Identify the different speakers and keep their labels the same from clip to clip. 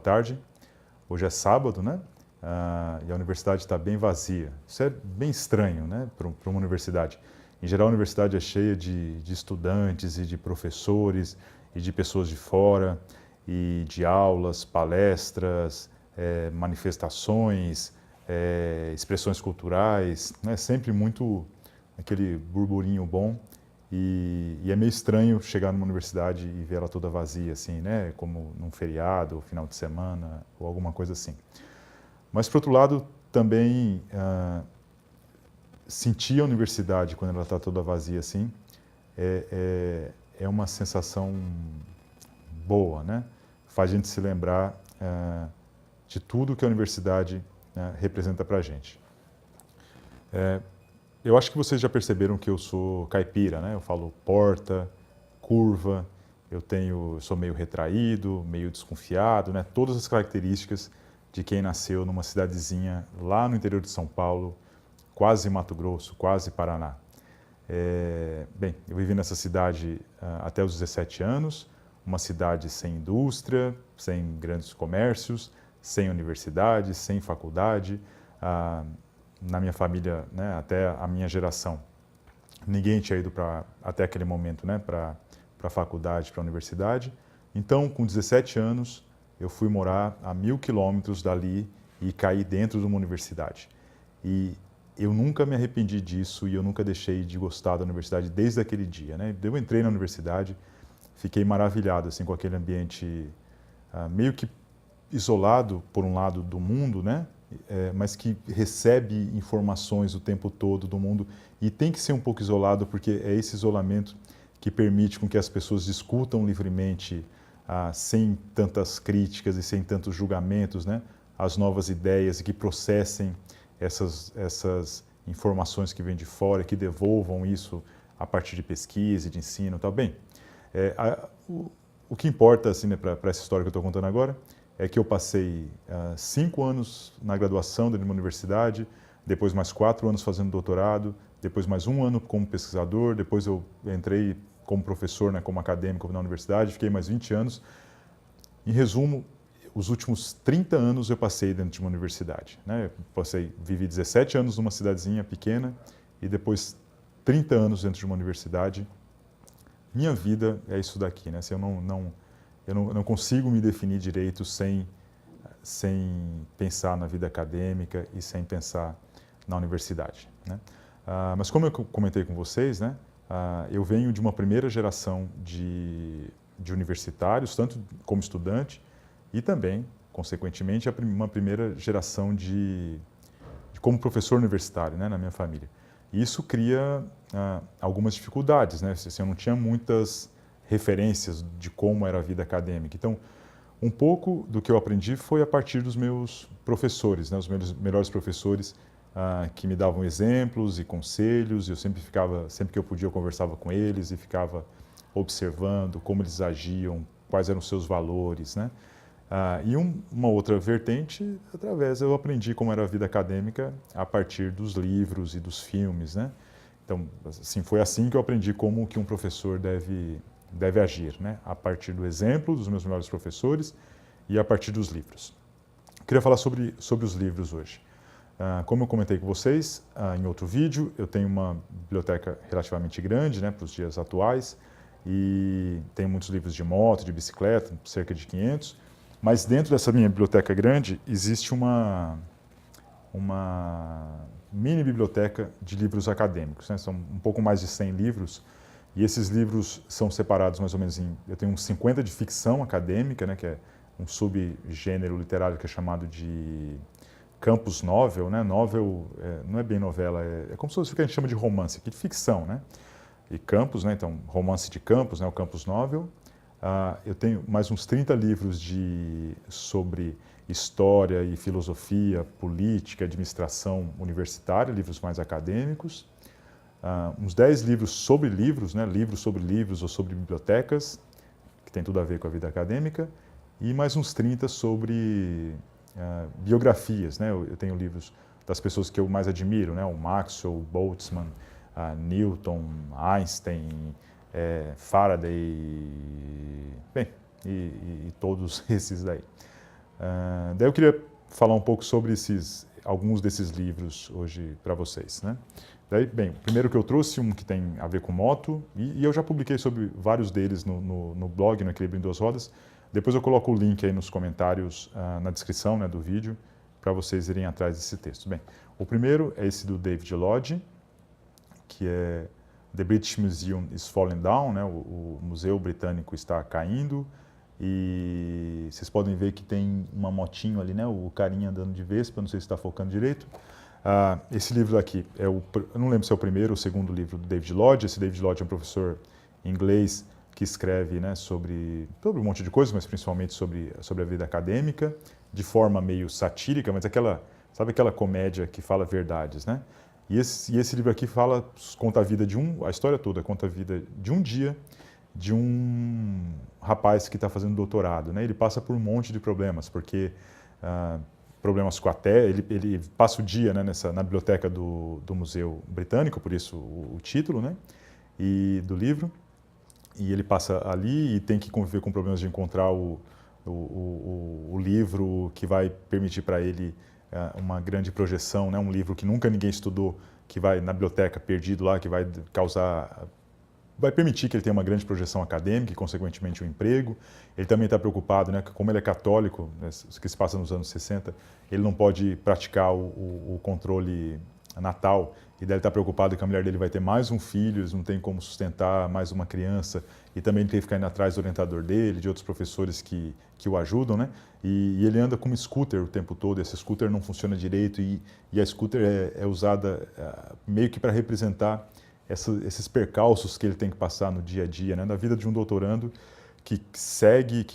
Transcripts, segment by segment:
Speaker 1: tarde. Hoje é sábado, né? E a universidade está bem vazia. Isso é bem estranho, né, para uma universidade. Em geral, a universidade é cheia de estudantes e de professores e de pessoas de fora, e de aulas, palestras, manifestações, expressões culturais, né? Sempre muito aquele burburinho bom. E é meio estranho chegar numa universidade e ver ela toda vazia, assim, né? Como num feriado, ou final de semana, ou alguma coisa assim. Mas, por outro lado, também sentir a universidade quando ela está toda vazia assim é uma sensação boa, né? Faz a gente se lembrar de tudo que a universidade representa para a gente. Eu acho que vocês já perceberam que eu sou caipira, né? Eu falo porta, curva, eu sou meio retraído, meio desconfiado, né? Todas as características de quem nasceu numa cidadezinha lá no interior de São Paulo, quase Mato Grosso, quase Paraná. Bem, eu vivi nessa cidade até os 17 anos, uma cidade sem indústria, sem grandes comércios, sem universidade, sem faculdade. Na minha família, né, até a minha geração, ninguém tinha ido até aquele momento, né, para a faculdade, para a universidade. Então, com 17 anos, eu fui morar a 1.000 quilômetros dali e caí dentro de uma universidade. E eu nunca me arrependi disso e eu nunca deixei de gostar da universidade desde aquele dia, né? Eu entrei na universidade, fiquei maravilhado assim com aquele ambiente meio que isolado por um lado do mundo, né? Mas que recebe informações o tempo todo do mundo e tem que ser um pouco isolado porque é esse isolamento que permite com que as pessoas discutam livremente, sem tantas críticas e sem tantos julgamentos, né? As novas ideias e que processem essas informações que vêm de fora, que devolvam isso a partir de pesquisa e de ensino e tal. Bem, o que importa assim, né, para essa história que eu estou contando agora é que eu passei 5 anos na graduação dentro de uma universidade, depois mais 4 anos fazendo doutorado, depois mais 1 ano como pesquisador, depois eu entrei como professor, né, como acadêmico na universidade, fiquei mais 20 anos. Em resumo, os últimos 30 anos eu passei dentro de uma universidade, né? Vivi 17 anos numa cidadezinha pequena e depois 30 anos dentro de uma universidade. Minha vida é isso daqui, né? Assim, eu não consigo me definir direito sem pensar na vida acadêmica e sem pensar na universidade, né? Mas como eu comentei com vocês, né? Eu venho de uma primeira geração de universitários, tanto como estudante e também, consequentemente, uma primeira geração de como professor universitário, né, na minha família. E isso cria algumas dificuldades, né? Assim, eu não tinha muitas referências de como era a vida acadêmica. Então, um pouco do que eu aprendi foi a partir dos meus professores, né? Os meus melhores professores que me davam exemplos e conselhos. Eu sempre que eu podia, eu conversava com eles e ficava observando como eles agiam, quais eram os seus valores, né? E uma outra vertente, eu aprendi como era a vida acadêmica a partir dos livros e dos filmes, né? Então, assim, foi assim que eu aprendi como que um professor deve agir, né? A partir do exemplo dos meus melhores professores e a partir dos livros. Eu queria falar sobre os livros hoje. Como eu comentei com vocês em outro vídeo, eu tenho uma biblioteca relativamente grande, né, para os dias atuais, e tenho muitos livros de moto, de bicicleta, cerca de 500, mas dentro dessa minha biblioteca grande existe uma mini biblioteca de livros acadêmicos, né? São um pouco mais de 100 livros, e esses livros são separados mais ou menos eu tenho uns 50 de ficção acadêmica, né, que é um subgênero literário que é chamado de campus novel, né? Novel não é bem novela, é como se fosse o que a gente chama de romance, aqui de ficção, né? E campus, né? Então romance de campus, né? O campus novel. Eu tenho mais uns 30 livros sobre história e filosofia, política, administração universitária, livros mais acadêmicos. Uns 10 livros sobre livros, né? Livros sobre livros ou sobre bibliotecas, que tem tudo a ver com a vida acadêmica. E mais uns 30 sobre biografias, né? Eu tenho livros das pessoas que eu mais admiro, né? O Maxwell, Boltzmann, Newton, Einstein, Faraday, bem, e todos esses daí. Daí eu queria falar um pouco sobre alguns desses livros hoje para vocês, né? Daí, bem, o primeiro que eu trouxe, um que tem a ver com moto, e eu já publiquei sobre vários deles no blog, no Equilíbrio em Duas Rodas. Depois eu coloco o link aí nos comentários, na descrição, né, do vídeo, para vocês irem atrás desse texto. Bem, o primeiro é esse do David Lodge, que é The British Museum is Falling Down, né, o Museu Britânico está caindo, e vocês podem ver que tem uma motinho ali, né, o carinha andando de Vespa, não sei se está focando direito. Esse livro aqui, eu não lembro se é o primeiro ou o segundo livro do David Lodge. Esse David Lodge é um professor inglês que escreve, né, sobre um monte de coisas, mas principalmente sobre a vida acadêmica, de forma meio satírica, mas sabe aquela comédia que fala verdades, né? E esse livro aqui conta a vida a história toda, conta a vida de um dia de um rapaz que está fazendo doutorado, né? Ele passa por um monte de problemas, porque problemas com ele passa o dia, né, na biblioteca do Museu Britânico, por isso o título, né, do livro, e ele passa ali e tem que conviver com problemas de encontrar o livro que vai permitir para ele uma grande projeção, né, um livro que nunca ninguém estudou, que vai na biblioteca perdido lá, que vai permitir que ele tenha uma grande projeção acadêmica e, consequentemente, um emprego. Ele também está preocupado, né, que como ele é católico, né, que se passa nos anos 60, ele não pode praticar o controle natal, e daí ele está preocupado que a mulher dele vai ter mais um filho, eles não têm como sustentar mais uma criança, e também ele tem que ficar indo atrás do orientador dele, de outros professores que o ajudam, né? E ele anda com um scooter o tempo todo, e esse scooter não funciona direito, e a scooter é usada meio que para representar esses percalços que ele tem que passar no dia a dia, né, na vida de um doutorando que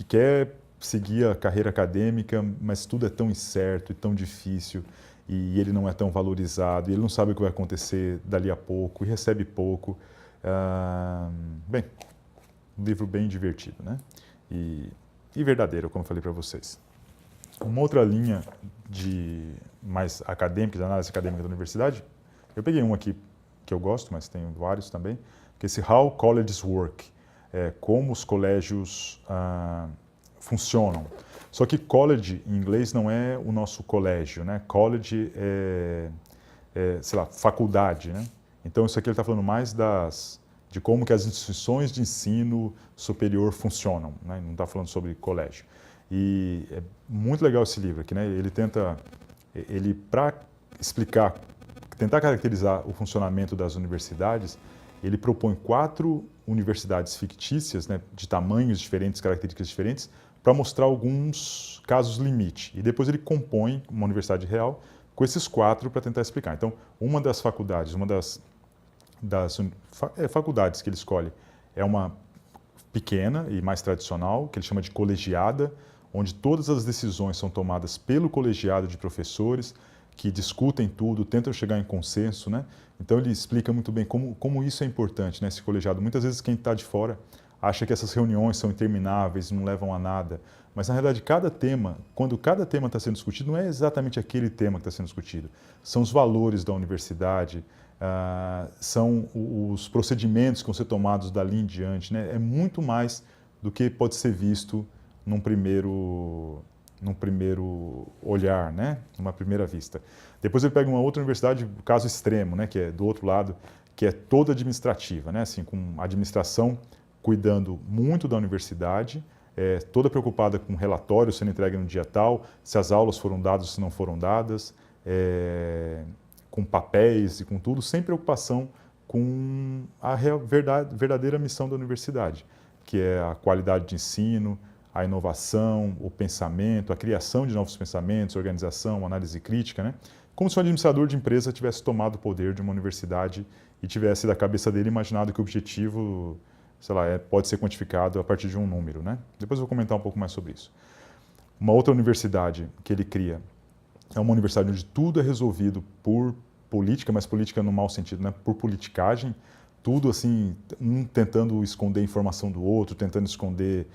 Speaker 1: quer seguir a carreira acadêmica, mas tudo é tão incerto e tão difícil, e ele não é tão valorizado, e ele não sabe o que vai acontecer dali a pouco, e recebe pouco. Bem, um livro bem divertido, né, e verdadeiro, como eu falei para vocês. Uma outra linha mais acadêmica, de análise acadêmica da universidade, eu peguei um aqui que eu gosto, mas tem vários também, que é esse How Colleges Work, como os colégios funcionam. Só que college, em inglês, não é o nosso colégio, né? College sei lá, faculdade, né? Então, isso aqui ele está falando mais de como que as instituições de ensino superior funcionam, né? Não está falando sobre colégio. E é muito legal esse livro aqui, né? Para explicar, tentar caracterizar o funcionamento das universidades, ele propõe 4 universidades fictícias, né, de tamanhos diferentes, características diferentes, para mostrar alguns casos limite. E depois ele compõe uma universidade real com esses 4 para tentar explicar. Então, uma das faculdades, faculdades que ele escolhe é uma pequena e mais tradicional, que ele chama de colegiada, onde todas as decisões são tomadas pelo colegiado de professores, que discutem tudo, tentam chegar em consenso, né? Então ele explica muito bem como isso é importante, né? Esse colegiado. Muitas vezes quem está de fora acha que essas reuniões são intermináveis, não levam a nada, mas na realidade quando cada tema está sendo discutido, não é exatamente aquele tema que está sendo discutido, são os valores da universidade, são os procedimentos que vão ser tomados dali em diante, né? É muito mais do que pode ser visto num primeiro olhar, né? Numa primeira vista. Depois ele pega uma outra universidade, caso extremo, né? Que é do outro lado, que é toda administrativa, né? Assim, com a administração cuidando muito da universidade, toda preocupada com relatórios sendo entregue no dia tal, se as aulas foram dadas ou se não foram dadas, com papéis e com tudo, sem preocupação com a verdadeira missão da universidade, que é a qualidade de ensino, a inovação, o pensamento, a criação de novos pensamentos, organização, análise crítica, né? Como se um administrador de empresa tivesse tomado o poder de uma universidade e tivesse da cabeça dele imaginado que o objetivo, sei lá, pode ser quantificado a partir de um número, né? Depois eu vou comentar um pouco mais sobre isso. Uma outra universidade que ele cria é uma universidade onde tudo é resolvido por política, mas política no mau sentido, né? Por politicagem, tudo assim, um tentando esconder a informação do outro, tentando esconder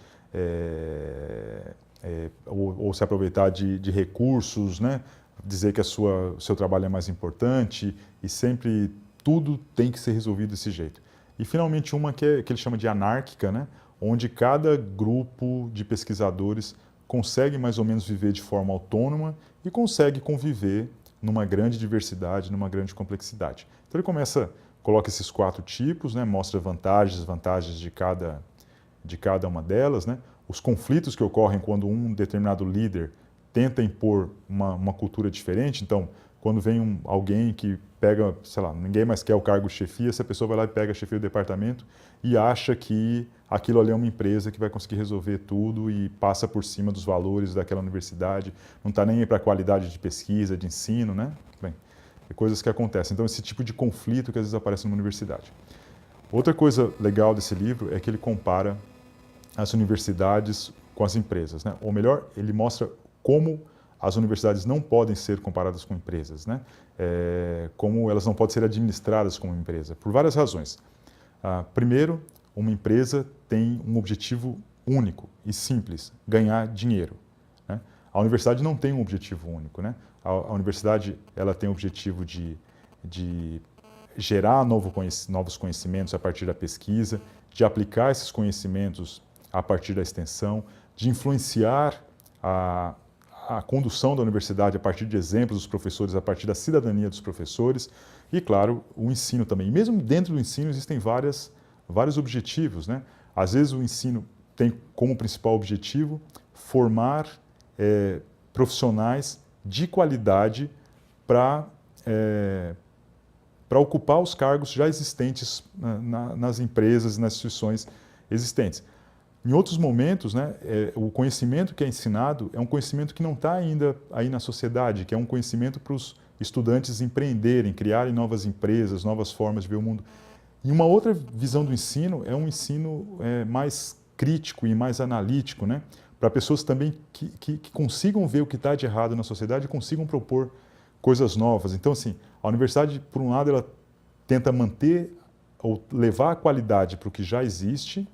Speaker 1: ou se aproveitar de recursos, né? Dizer que o seu trabalho é mais importante, e sempre tudo tem que ser resolvido desse jeito. E finalmente uma que ele chama de anárquica, né? Onde cada grupo de pesquisadores consegue mais ou menos viver de forma autônoma e consegue conviver numa grande diversidade, numa grande complexidade. Então ele coloca esses 4 tipos, né, mostra vantagens de cada uma delas, né, os conflitos que ocorrem quando um determinado líder tenta impor uma cultura diferente. Então, quando vem alguém que pega, sei lá, ninguém mais quer o cargo de chefia, essa pessoa vai lá e pega a chefia do departamento e acha que aquilo ali é uma empresa que vai conseguir resolver tudo e passa por cima dos valores daquela universidade, não está nem aí para a qualidade de pesquisa, de ensino, né? Bem, é coisas que acontecem. Então, esse tipo de conflito que às vezes aparece numa universidade. Outra coisa legal desse livro é que ele compara as universidades com as empresas, né? Ou melhor, ele mostra como as universidades não podem ser comparadas com empresas, né? Como elas não podem ser administradas como empresa, por várias razões. Primeiro, uma empresa tem um objetivo único e simples, ganhar dinheiro, né? A universidade não tem um objetivo único, né? A universidade ela tem o objetivo de gerar novos conhecimentos a partir da pesquisa, de aplicar esses conhecimentos a partir da extensão, de influenciar a condução da universidade a partir de exemplos dos professores, a partir da cidadania dos professores e, claro, o ensino também. E mesmo dentro do ensino existem vários objetivos, né? Às vezes o ensino tem como principal objetivo formar profissionais de qualidade para ocupar os cargos já existentes nas empresas e nas instituições existentes. Em outros momentos, né, o conhecimento que é ensinado é um conhecimento que não está ainda aí na sociedade, que é um conhecimento para os estudantes empreenderem, criarem novas empresas, novas formas de ver o mundo. E uma outra visão do ensino é um ensino mais crítico e mais analítico, né, para pessoas também que consigam ver o que está de errado na sociedade e consigam propor coisas novas. Então, assim, a universidade, por um lado, ela tenta manter ou levar a qualidade para o que já existe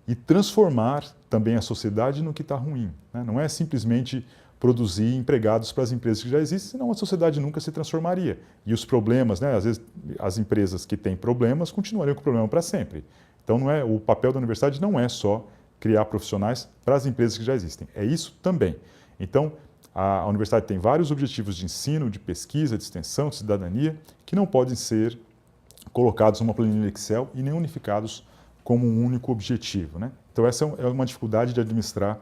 Speaker 1: e transformar também a sociedade no que está ruim, né? Não é simplesmente produzir empregados para as empresas que já existem, senão a sociedade nunca se transformaria. E os problemas, né? Às vezes as empresas que têm problemas continuariam com problema para sempre. Então o papel da universidade não é só criar profissionais para as empresas que já existem, é isso também. Então a universidade tem vários objetivos de ensino, de pesquisa, de extensão, de cidadania, que não podem ser colocados numa planilha Excel e nem unificados como um único objetivo, né? Então essa é uma dificuldade de administrar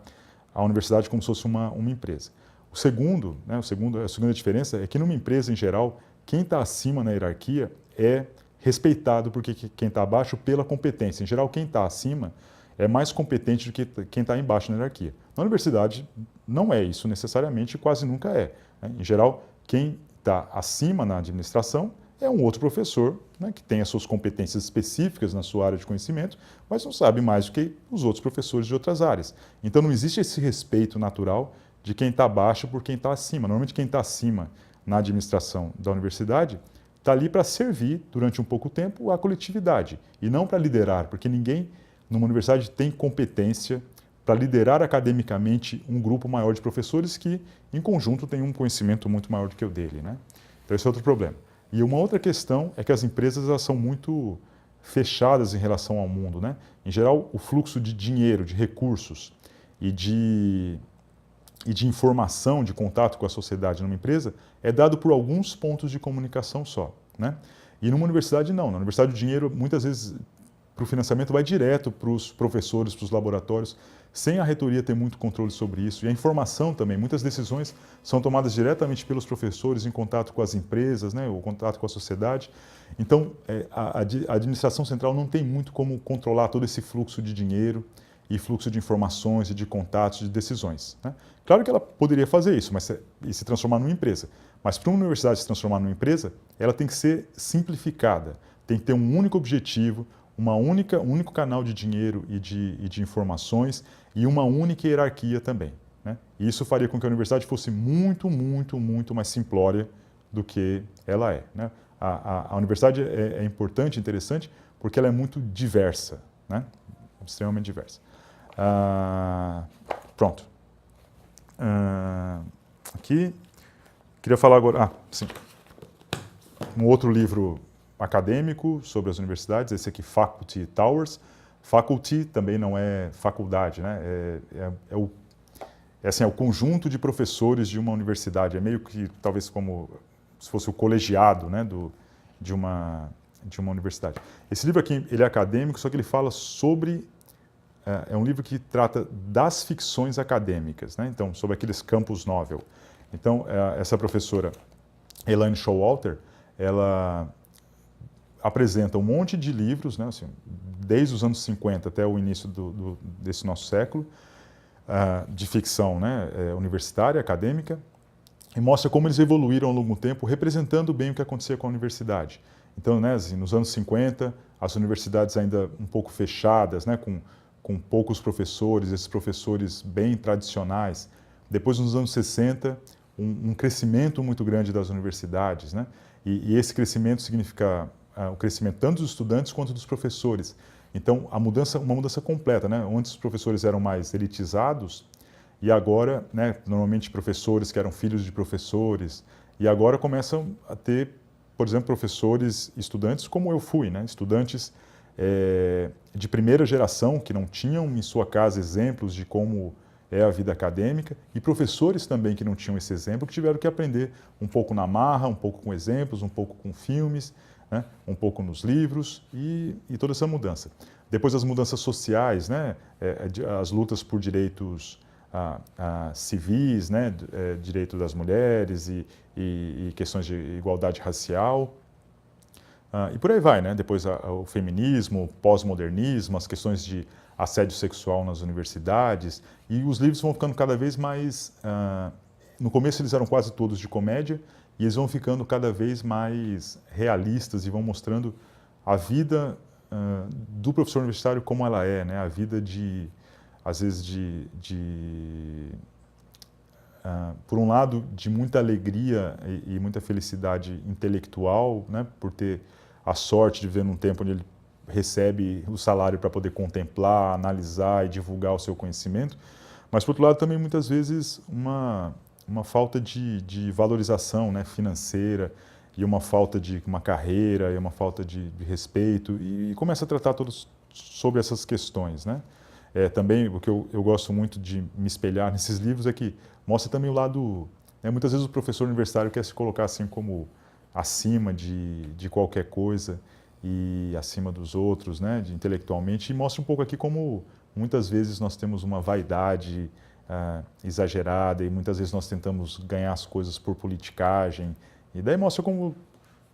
Speaker 1: a universidade como se fosse uma empresa. A segunda diferença é que numa empresa em geral, quem está acima na hierarquia é respeitado por quem está abaixo pela competência. Em geral, quem está acima é mais competente do que quem está embaixo na hierarquia. Na universidade não é isso necessariamente, quase nunca é, né? Em geral, quem está acima na administração é um outro professor, né, que tem as suas competências específicas na sua área de conhecimento, mas não sabe mais do que os outros professores de outras áreas. Então não existe esse respeito natural de quem está abaixo por quem está acima. Normalmente quem está acima na administração da universidade está ali para servir durante um pouco tempo à coletividade e não para liderar, porque ninguém numa universidade tem competência para liderar academicamente um grupo maior de professores que, em conjunto, tem um conhecimento muito maior do que o dele, né? Então esse é outro problema. E uma outra questão é que as empresas elas são muito fechadas em relação ao mundo, né? Em geral, o fluxo de dinheiro, de recursos e de informação, de contato com a sociedade numa empresa é dado por alguns pontos de comunicação só, né? E numa universidade não. Na universidade o dinheiro muitas vezes para o financiamento vai direto para os professores, para os laboratórios, sem a reitoria ter muito controle sobre isso. E a informação também, muitas decisões são tomadas diretamente pelos professores em contato com as empresas, né, ou contato com a sociedade. Então, a administração central não tem muito como controlar todo esse fluxo de dinheiro e fluxo de informações e de contatos, de decisões, né? Claro que ela poderia fazer isso e se transformar numa empresa, mas para uma universidade se transformar numa empresa, ela tem que ser simplificada, tem que ter um único objetivo, um único canal de dinheiro e de informações e uma única hierarquia também, né? E isso faria com que a universidade fosse muito, muito, muito mais simplória do que ela é, né? A universidade é importante, interessante, porque ela é muito diversa, né? Extremamente diversa. Pronto. Aqui, queria falar agora... sim. Um outro livro acadêmico sobre as universidades, esse aqui, Faculty Towers. Faculty também não é faculdade, né? é assim, é o conjunto de professores de uma universidade, é meio que talvez como se fosse o colegiado, né, de uma universidade. Esse livro aqui, ele é acadêmico, só que ele fala sobre, é um livro que trata das ficções acadêmicas, né, então, sobre aqueles campus novel. Então, essa professora, Elaine Showalter, ela apresenta um monte de livros, né, assim, desde os anos 50 até o início desse nosso século, de ficção, né, universitária, acadêmica, e mostra como eles evoluíram ao longo do tempo, representando bem o que acontecia com a universidade. Então, né, assim, nos anos 50, as universidades ainda um pouco fechadas, né, com poucos professores, esses professores bem tradicionais. Depois, nos anos 60, um crescimento muito grande das universidades, né, e esse crescimento significa o crescimento tanto dos estudantes quanto dos professores. Então, uma mudança completa, né? Antes os professores eram mais elitizados e agora, né, normalmente professores que eram filhos de professores, e agora começam a ter, por exemplo, professores, estudantes como eu fui, né? Estudantes de primeira geração que não tinham em sua casa exemplos de como é a vida acadêmica, e professores também que não tinham esse exemplo, que tiveram que aprender um pouco na marra, um pouco com exemplos, um pouco com filmes, né, um pouco nos livros e toda essa mudança. Depois as mudanças sociais, né, as lutas por direitos civis, né, direito das mulheres e questões de igualdade racial. E por aí vai, né? Depois o feminismo, o pós-modernismo, as questões de assédio sexual nas universidades, e os livros vão ficando cada vez mais... no começo eles eram quase todos de comédia, e eles vão ficando cada vez mais realistas e vão mostrando a vida do professor universitário como ela é, né? A vida às vezes por um lado, de muita alegria e muita felicidade intelectual, né? Por ter a sorte de viver num tempo onde ele recebe o salário para poder contemplar, analisar e divulgar o seu conhecimento, mas, por outro lado, também muitas vezes uma falta de valorização, né, financeira, e uma falta de uma carreira, e uma falta de respeito, e começa a tratar todos sobre essas questões, né? Também o que eu gosto muito de me espelhar nesses livros é que mostra também o lado... Né, muitas vezes o professor universitário quer se colocar assim como acima de qualquer coisa e acima dos outros, né, intelectualmente, e mostra um pouco aqui como muitas vezes nós temos uma vaidade exagerada e muitas vezes nós tentamos ganhar as coisas por politicagem, e daí mostra como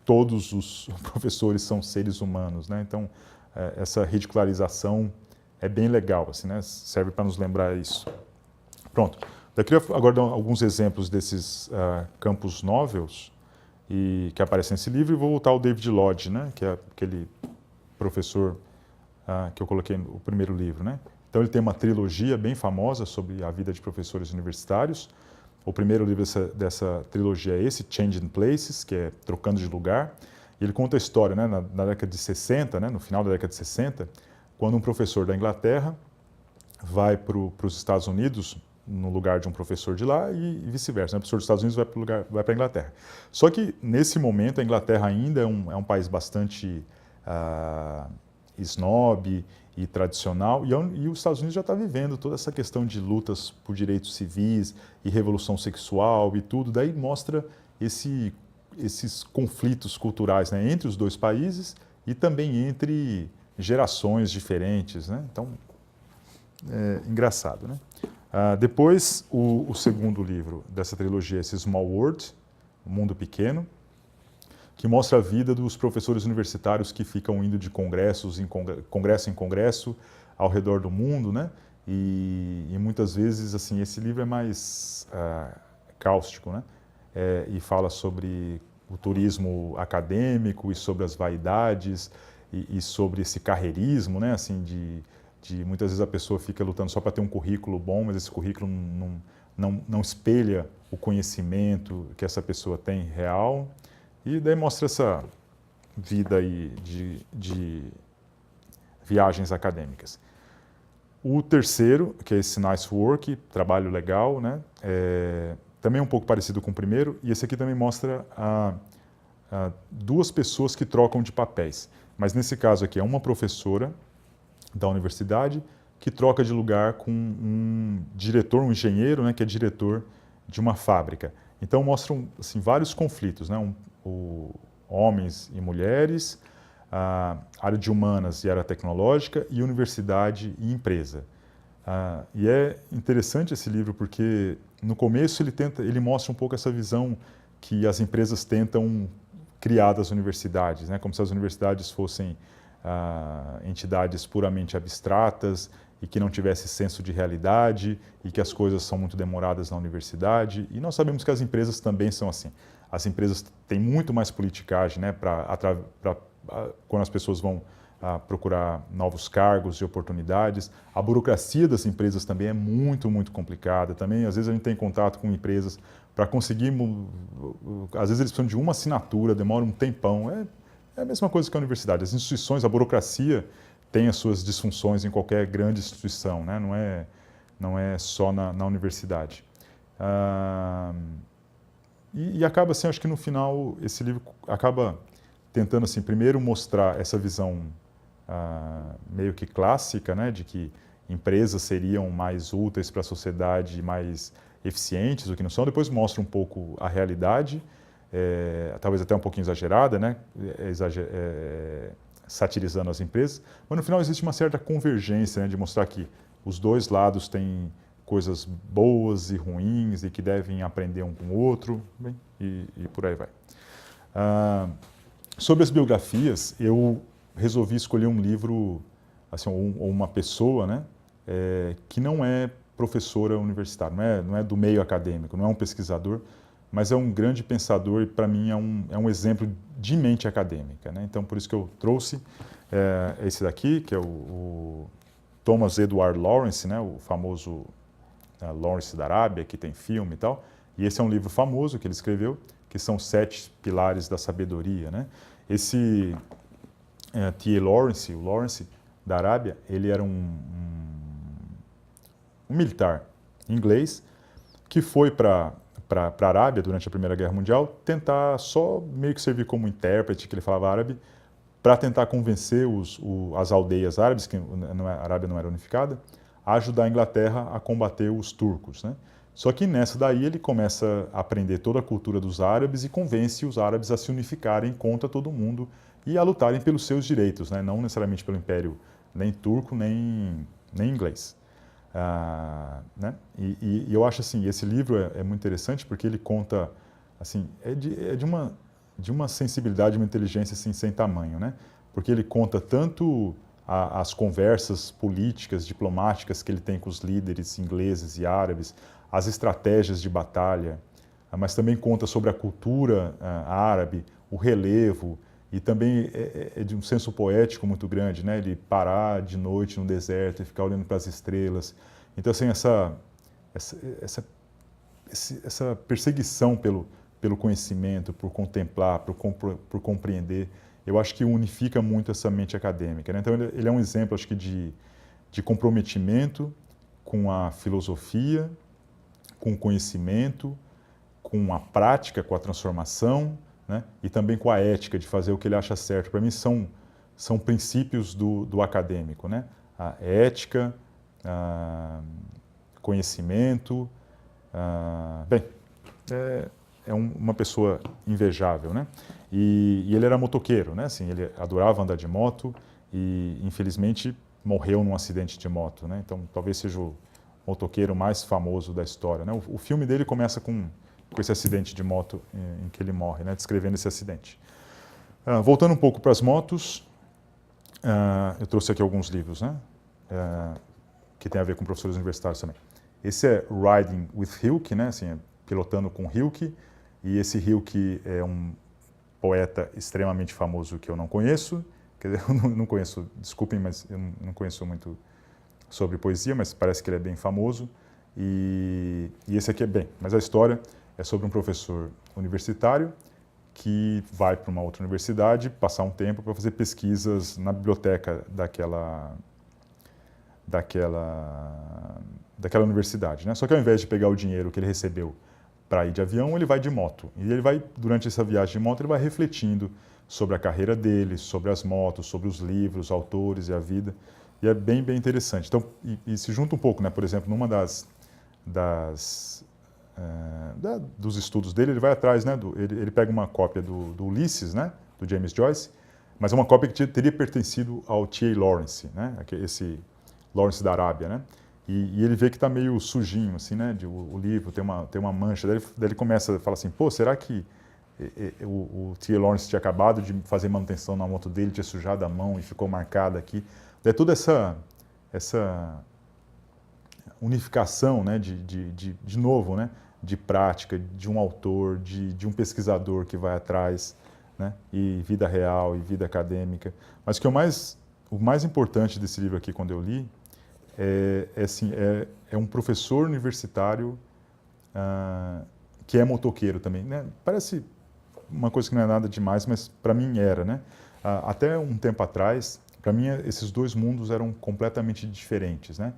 Speaker 1: todos os professores são seres humanos, né? Então, essa ridicularização é bem legal, assim, né? Serve para nos lembrar isso. Pronto. Eu queria agora dar alguns exemplos desses campus novels que aparecem nesse livro, e vou voltar ao David Lodge, né? Que é aquele professor que eu coloquei no primeiro livro, né? Então ele tem uma trilogia bem famosa sobre a vida de professores universitários. O primeiro livro dessa trilogia é esse, Changing Places, que é Trocando de Lugar. E ele conta a história, né, na década de 60, né, no final da década de 60, quando um professor da Inglaterra vai para os Estados Unidos, no lugar de um professor de lá, e vice-versa, né? O professor dos Estados Unidos vai para a Inglaterra. Só que, nesse momento, a Inglaterra ainda é um país bastante snob e tradicional, e os Estados Unidos já está vivendo toda essa questão de lutas por direitos civis e revolução sexual e tudo, daí mostra esses conflitos culturais, né, entre os dois países e também entre gerações diferentes, né? Então, é engraçado, né? Depois, o segundo livro dessa trilogia é esse Small World, O Mundo Pequeno, que mostra a vida dos professores universitários que ficam indo de congresso em congresso ao redor do mundo, né? E muitas vezes, assim, esse livro é mais cáustico, né? E fala sobre o turismo acadêmico e sobre as vaidades e sobre esse carreirismo, né? Assim, de muitas vezes a pessoa fica lutando só para ter um currículo bom, mas esse currículo não espelha o conhecimento que essa pessoa tem real. E daí mostra essa vida aí de viagens acadêmicas. O terceiro, que é esse Nice Work, trabalho legal, né? Também um pouco parecido com o primeiro, e esse aqui também mostra duas pessoas que trocam de papéis. Mas nesse caso aqui é uma professora da universidade que troca de lugar com um diretor, um engenheiro, né, que é diretor de uma fábrica. Então mostram assim, vários conflitos, né, homens e mulheres, a área de humanas e área tecnológica, e universidade e empresa. E é interessante esse livro porque no começo ele mostra um pouco essa visão que as empresas tentam criar das universidades, né, como se as universidades fossem entidades puramente abstratas e que não tivesse senso de realidade e que as coisas são muito demoradas na universidade. E nós sabemos que as empresas também são assim. As empresas têm muito mais politicagem, né, quando as pessoas vão procurar novos cargos e oportunidades. A burocracia das empresas também é muito, muito complicada. Também, às vezes, a gente tem contato com empresas para conseguir... Às vezes, eles precisam de uma assinatura, demora um tempão. É a mesma coisa que a universidade. As instituições, a burocracia tem as suas disfunções em qualquer grande instituição, né? Não é só na universidade. E acaba assim, acho que no final, esse livro acaba tentando, assim, primeiro mostrar essa visão meio que clássica, né? De que empresas seriam mais úteis para a sociedade, mais eficientes do que não são. Depois mostra um pouco a realidade, talvez até um pouquinho exagerada, né? Satirizando as empresas, mas no final existe uma certa convergência, né, de mostrar que os dois lados têm coisas boas e ruins e que devem aprender um com o outro, bem, e por aí vai. Sobre as biografias, eu resolvi escolher um livro, assim, ou uma pessoa, né, que não é professora universitária, não é do meio acadêmico, não é um pesquisador, mas é um grande pensador e, para mim, é um exemplo de mente acadêmica, né? Então, por isso que eu trouxe esse daqui, que é o Thomas Edward Lawrence, né? O famoso Lawrence da Arábia, que tem filme e tal. E esse é um livro famoso que ele escreveu, que são 7 pilares da sabedoria, né? Esse T.A. Lawrence, o Lawrence da Arábia, ele era um militar inglês que foi para a Arábia durante a Primeira Guerra Mundial, tentar só meio que servir como intérprete, que ele falava árabe, para tentar convencer as aldeias árabes, que a Arábia não era unificada, a ajudar a Inglaterra a combater os turcos, né? Só que nessa daí ele começa a aprender toda a cultura dos árabes e convence os árabes a se unificarem contra todo mundo e a lutarem pelos seus direitos, né? Não necessariamente pelo Império nem turco, nem inglês. Né? E eu acho assim, esse livro é muito interessante porque ele conta, assim, de uma sensibilidade, uma inteligência assim, sem tamanho, né? Porque ele conta tanto as conversas políticas, diplomáticas que ele tem com os líderes ingleses e árabes, as estratégias de batalha, mas também conta sobre a cultura árabe, o relevo, e também é de um senso poético muito grande, né? Ele parar de noite no deserto e ficar olhando para as estrelas. Então, assim, essa perseguição pelo conhecimento, por contemplar, por compreender, eu acho que unifica muito essa mente acadêmica, né? Então, ele é um exemplo, acho que, de comprometimento com a filosofia, com o conhecimento, com a prática, com a transformação, né? E também com a ética de fazer o que ele acha certo. Para mim, são princípios do acadêmico, né? A ética, conhecimento. Bem, uma pessoa invejável, né? E ele era motoqueiro, né? Assim, ele adorava andar de moto e, infelizmente, morreu num acidente de moto, né? Então, talvez seja o motoqueiro mais famoso da história, né? O filme dele começa com esse acidente de moto em que ele morre, né? Descrevendo esse acidente. Voltando um pouco para as motos, eu trouxe aqui alguns livros, né? Que tem a ver com professores universitários também. Esse é Riding with Hilke, né? Assim, pilotando com Hilke, e esse Hilke é um poeta extremamente famoso que eu não conheço, quer dizer, eu não conheço, desculpem, mas eu não conheço muito sobre poesia, mas parece que ele é bem famoso, e esse aqui é bem, mas a história é sobre um professor universitário que vai para uma outra universidade passar um tempo para fazer pesquisas na biblioteca daquela universidade, né? Só que ao invés de pegar o dinheiro que ele recebeu para ir de avião, ele vai de moto. E ele vai, durante essa viagem de moto, ele vai refletindo sobre a carreira dele, sobre as motos, sobre os livros, autores e a vida. E é bem, bem interessante. Então, e se junta um pouco, né? Por exemplo, numa dos estudos dele, ele vai atrás, né? Ele pega uma cópia do Ulisses, né? Do James Joyce, mas é uma cópia que teria pertencido ao T.A. Lawrence, né? Esse Lawrence da Arábia, né? E ele vê que está meio sujinho, assim, né? O livro tem uma mancha. Daí ele começa a falar assim, pô, será que o T.A. Lawrence tinha acabado de fazer manutenção na moto dele, tinha sujado a mão e ficou marcada aqui. Daí toda essa unificação, né? De novo, né? De prática, de um autor, de um pesquisador que vai atrás, né? E vida real e vida acadêmica. Mas o mais importante desse livro aqui, quando eu li, é um professor universitário que é motoqueiro também, né? Parece uma coisa que não é nada demais, mas para mim era, né? Até um tempo atrás, para mim esses dois mundos eram completamente diferentes, né?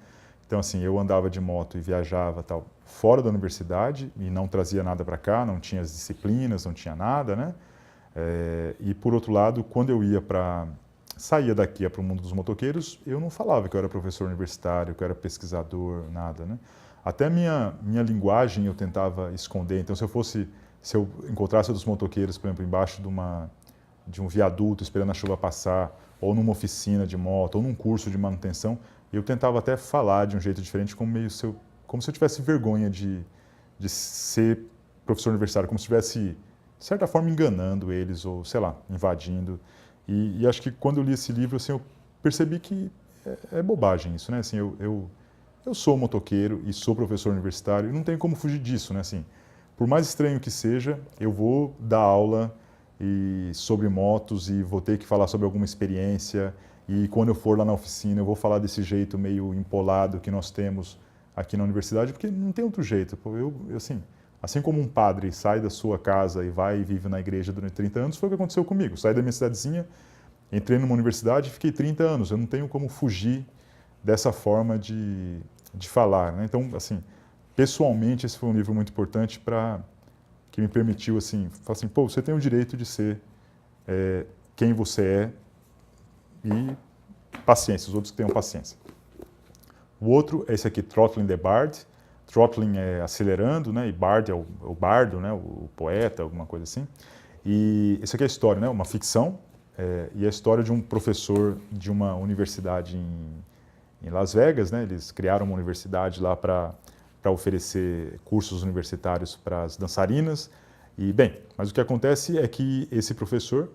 Speaker 1: Então assim, eu andava de moto e viajava tal fora da universidade e não trazia nada para cá, não tinha as disciplinas, não tinha nada, né? E por outro lado, quando eu saía daqui para o mundo dos motoqueiros, eu não falava que eu era professor universitário, que eu era pesquisador, nada, né? Até minha linguagem eu tentava esconder. Então, se eu encontrasse dos motoqueiros, por exemplo, embaixo de um viaduto, esperando a chuva passar, ou numa oficina de moto, ou num curso de manutenção, eu tentava até falar de um jeito diferente, como se eu tivesse vergonha de ser professor universitário, como se estivesse, de certa forma, enganando eles, ou, sei lá, invadindo. E acho que quando eu li esse livro, assim, eu percebi que é bobagem isso, né? Assim, eu sou motoqueiro e sou professor universitário e não tenho como fugir disso, né? Assim, por mais estranho que seja, eu vou dar aula sobre motos e vou ter que falar sobre alguma experiência e quando eu for lá na oficina eu vou falar desse jeito meio empolado que nós temos aqui na universidade, porque não tem outro jeito. Assim como um padre sai da sua casa e vai e vive na igreja durante 30 anos, foi o que aconteceu comigo. Saí da minha cidadezinha, entrei numa universidade e fiquei 30 anos. Eu não tenho como fugir dessa forma de falar, né? Então, assim, pessoalmente, esse foi um livro muito importante que me permitiu, assim, falar assim, pô, você tem o direito de ser quem você é e paciência, os outros que tenham paciência. O outro é esse aqui, Throttling the Bard. Throttling é acelerando, né? E Bard é o bardo, né? O poeta, alguma coisa assim. E isso aqui é a história, né? Uma ficção. E a história de um professor de uma universidade em Las Vegas, né? Eles criaram uma universidade lá para oferecer cursos universitários para as dançarinas. E, bem, mas o que acontece é que esse professor,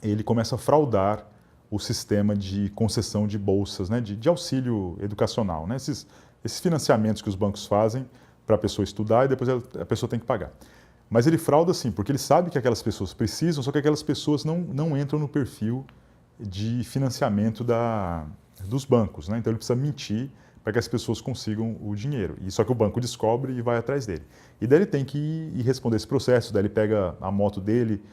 Speaker 1: ele começa a fraudar o sistema de concessão de bolsas, né? De auxílio educacional, né? Esses financiamentos que os bancos fazem para a pessoa estudar e depois a pessoa tem que pagar. Mas ele frauda sim, porque ele sabe que aquelas pessoas precisam, só que aquelas pessoas não entram no perfil de financiamento dos bancos, né? Então ele precisa mentir para que as pessoas consigam o dinheiro. E só que o banco descobre e vai atrás dele. E daí ele tem que ir responder esse processo, daí ele pega a moto dele,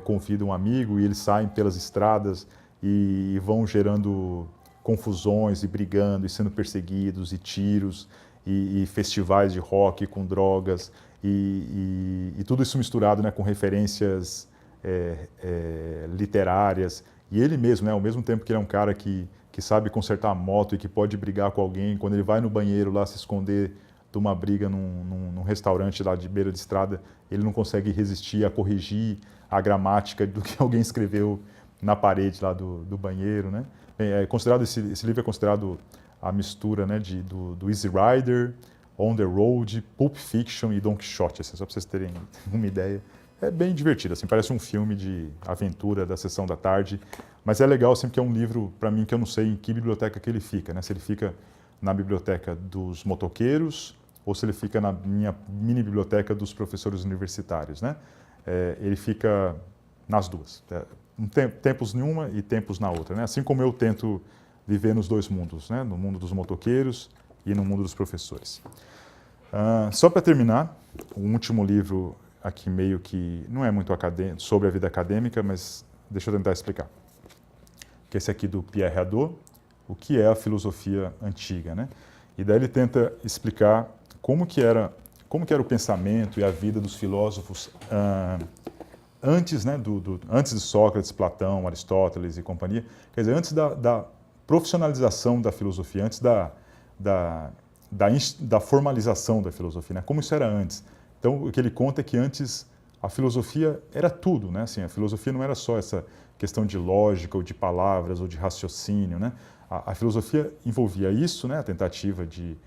Speaker 1: convida um amigo e eles saem pelas estradas e vão gerando confusões e brigando e sendo perseguidos e tiros e festivais de rock com drogas e tudo isso misturado, né, com referências literárias. E ele mesmo, né, ao mesmo tempo que ele é um cara que sabe consertar a moto e que pode brigar com alguém, quando ele vai no banheiro lá se esconder de uma briga num restaurante lá de beira de estrada, ele não consegue resistir a corrigir a gramática do que alguém escreveu na parede lá do banheiro, né? Esse livro é considerado a mistura, né, do Easy Rider, On the Road, Pulp Fiction e Don Quixote, assim, só para vocês terem uma ideia. É bem divertido, assim, parece um filme de aventura da sessão da tarde, mas é legal sempre que é um livro, para mim, que eu não sei em que biblioteca que ele fica, né? Se ele fica na biblioteca dos motoqueiros ou se ele fica na minha mini biblioteca dos professores universitários, né? Ele fica nas duas, tempos em uma e tempos na outra, né? Assim como eu tento viver nos dois mundos, né? No mundo dos motoqueiros e no mundo dos professores. Só para terminar, o último livro aqui meio que não é muito sobre a vida acadêmica, mas deixa eu tentar explicar. Que é esse aqui do Pierre Hadot, o que é a filosofia antiga, né? E daí ele tenta explicar como que era o pensamento e a vida dos filósofos antes, né, antes de Sócrates, Platão, Aristóteles e companhia, quer dizer, antes da profissionalização da filosofia, antes da formalização da filosofia, né? Como isso era antes. Então, o que ele conta é que antes a filosofia era tudo, né? Assim, a filosofia não era só essa questão de lógica ou de palavras ou de raciocínio, né? A filosofia envolvia isso, né? A tentativa de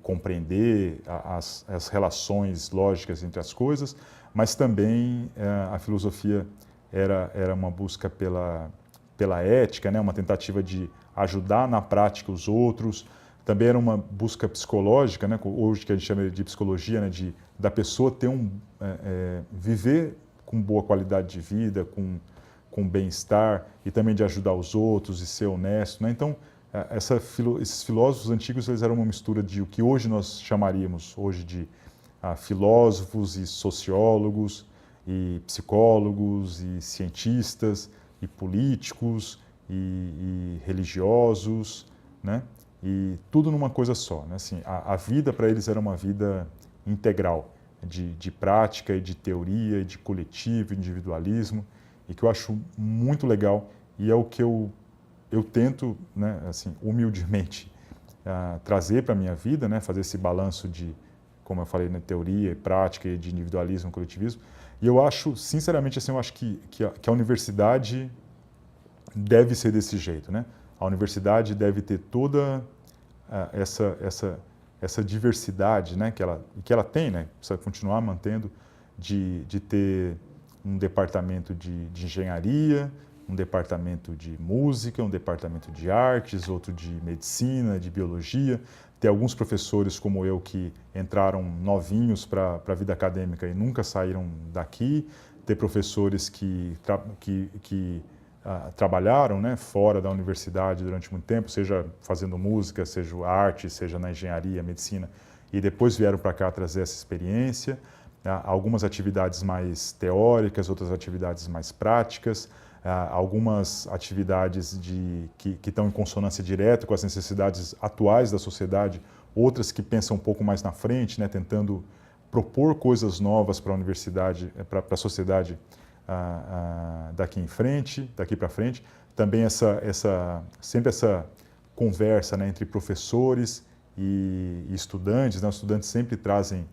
Speaker 1: compreender as relações lógicas entre as coisas, mas também a filosofia era uma busca pela ética, né? Uma tentativa de ajudar na prática os outros. Também era uma busca psicológica, né? Hoje que a gente chama de psicologia, né? Da pessoa ter viver com boa qualidade de vida, com bem-estar, e também de ajudar os outros e ser honesto, né? Então, esses filósofos antigos, eles eram uma mistura de o que hoje nós chamaríamos hoje de filósofos e sociólogos e psicólogos e cientistas e políticos e religiosos, né? E tudo numa coisa só, né? Assim, a vida para eles era uma vida integral, de prática e de teoria e de coletivo, individualismo, e que eu acho muito legal, e é o que eu tento, né, assim, humildemente, trazer para a minha vida, né, fazer esse balanço de, como eu falei, né, teoria e prática e de individualismo e coletivismo. E eu acho, sinceramente, assim, eu acho que a universidade deve ser desse jeito, né? A universidade deve ter toda essa diversidade, né, que ela tem, né, precisa continuar mantendo, de ter um departamento de engenharia, um departamento de música, um departamento de artes, outro de medicina, de biologia. Tem alguns professores como eu que entraram novinhos para a vida acadêmica e nunca saíram daqui. Tem professores que trabalharam, né, fora da universidade durante muito tempo, seja fazendo música, seja arte, seja na engenharia, medicina, e depois vieram para cá trazer essa experiência. Algumas atividades mais teóricas, outras atividades mais práticas, algumas atividades que estão em consonância direta com as necessidades atuais da sociedade, outras que pensam um pouco mais na frente, né, tentando propor coisas novas para a universidade, para a sociedade daqui para frente. Também sempre essa conversa, né, entre professores e estudantes, né? Os estudantes sempre trazem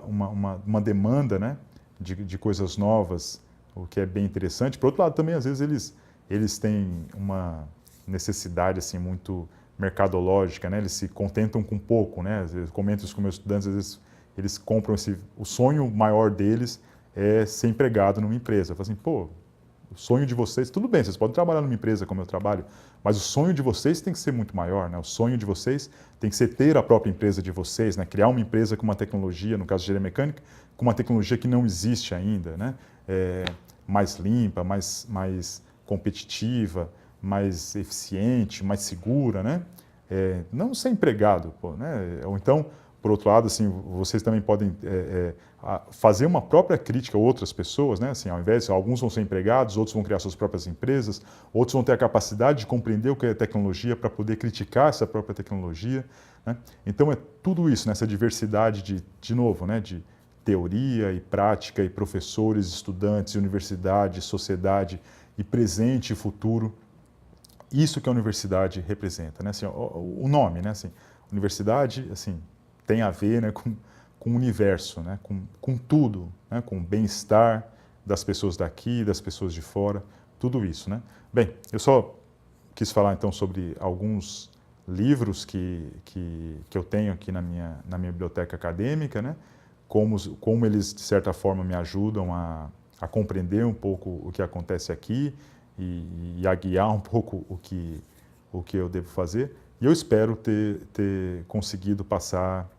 Speaker 1: uma demanda, né, de coisas novas, o que é bem interessante. Por outro lado, também, às vezes, eles têm uma necessidade assim, muito mercadológica, né? Eles se contentam com pouco, né? Às vezes, comento isso com meus estudantes, às vezes eles compram o sonho maior deles é ser empregado numa empresa. Eu falo assim, pô, o sonho de vocês, tudo bem, vocês podem trabalhar numa empresa como eu trabalho, mas o sonho de vocês tem que ser muito maior, né? O sonho de vocês tem que ser ter a própria empresa de vocês, né? Criar uma empresa com uma tecnologia, no caso de engenharia mecânica, com uma tecnologia que não existe ainda, né? Mais limpa, mais competitiva, mais eficiente, mais segura, né? Não ser empregado, pô, né? Ou então, por outro lado, assim, vocês também podem fazer uma própria crítica a outras pessoas, né? Assim, ao invés de alguns vão ser empregados, outros vão criar suas próprias empresas, outros vão ter a capacidade de compreender o que é tecnologia para poder criticar essa própria tecnologia, né? Então é tudo isso, né? Essa diversidade de novo, né? De teoria e prática e professores, estudantes, universidade, sociedade e presente e futuro. Isso que a universidade representa, né? Assim, o nome, né? Assim, universidade, assim, tem a ver, né, com o universo, né, com tudo, né, com o bem-estar das pessoas daqui, das pessoas de fora, tudo isso, né. Bem, eu só quis falar então sobre alguns livros que eu tenho aqui na minha biblioteca acadêmica, né, como eles de certa forma me ajudam a compreender um pouco o que acontece aqui e a guiar um pouco o que eu devo fazer. E eu espero ter conseguido passar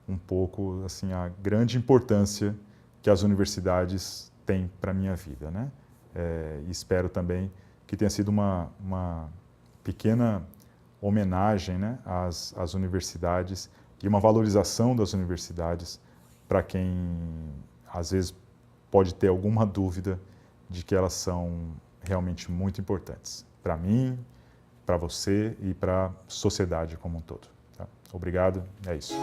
Speaker 1: um pouco assim, a grande importância que as universidades têm para a minha vida, né? E espero também que tenha sido uma pequena homenagem, né, às universidades e uma valorização das universidades para quem, às vezes, pode ter alguma dúvida de que elas são realmente muito importantes para mim, para você e para a sociedade como um todo. Tá? Obrigado, é isso.